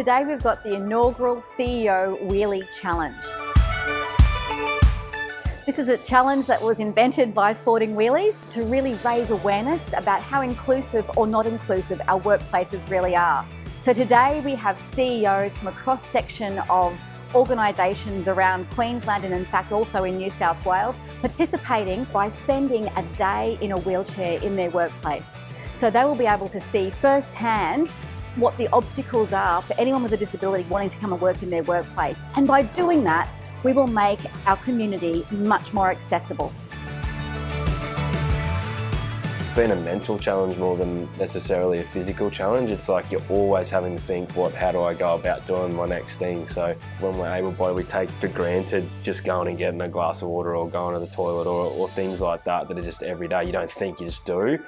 today we've got the inaugural CEO Wheelie Challenge. This is a challenge that was invented by Sporting Wheelies to really raise awareness about how inclusive or not inclusive our workplaces really are. So today we have CEOs from a cross-section of organisations around Queensland and in fact also in New South Wales participating by spending a day in a wheelchair in their workplace. So they will be able to see firsthand what the obstacles are for anyone with a disability wanting to come and work in their workplace. And by doing that, we will make our community much more accessible. It's been a mental challenge more than necessarily a physical challenge. It's like you're always having to think, how do I go about doing my next thing? So when we're able-bodied, we take for granted just going and getting a glass of water or going to the toilet or things like that are just every day. You don't think, you just do.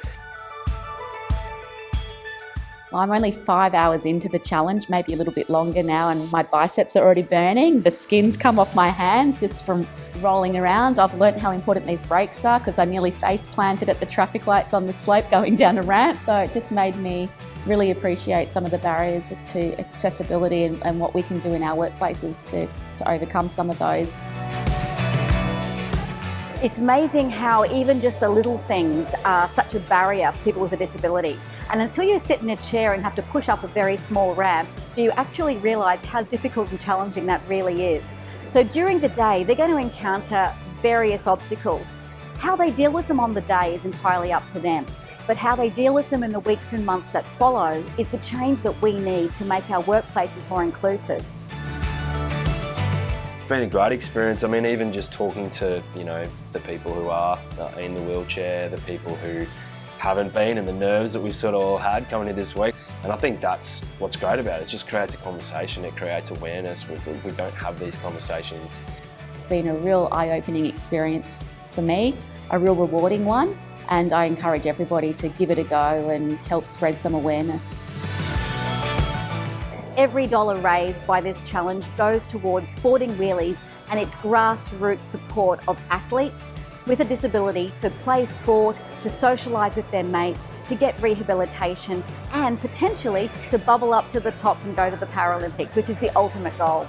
Well, I'm only 5 hours into the challenge, maybe a little bit longer now, and my biceps are already burning. The skin's come off my hands just from rolling around. I've learnt how important these brakes are because I nearly face planted at the traffic lights on the slope going down a ramp. So it just made me really appreciate some of the barriers to accessibility and what we can do in our workplaces to overcome some of those. It's amazing how even just the little things are such a barrier for people with a disability. And until you sit in a chair and have to push up a very small ramp, do you actually realise how difficult and challenging that really is. So during the day, they're going to encounter various obstacles. How they deal with them on the day is entirely up to them. But how they deal with them in the weeks and months that follow is the change that we need to make our workplaces more inclusive. It's been a great experience. I mean, even just talking to, the people who are in the wheelchair, the people who haven't been, and the nerves that we've sort of all had coming into this week. And I think that's what's great about it. It just creates a conversation, it creates awareness. We don't have these conversations. It's been a real eye-opening experience for me, a real rewarding one, and I encourage everybody to give it a go and help spread some awareness. Every dollar raised by this challenge goes towards Sporting Wheelies and its grassroots support of athletes with a disability to play sport, to socialise with their mates, to get rehabilitation and potentially to bubble up to the top and go to the Paralympics, which is the ultimate goal.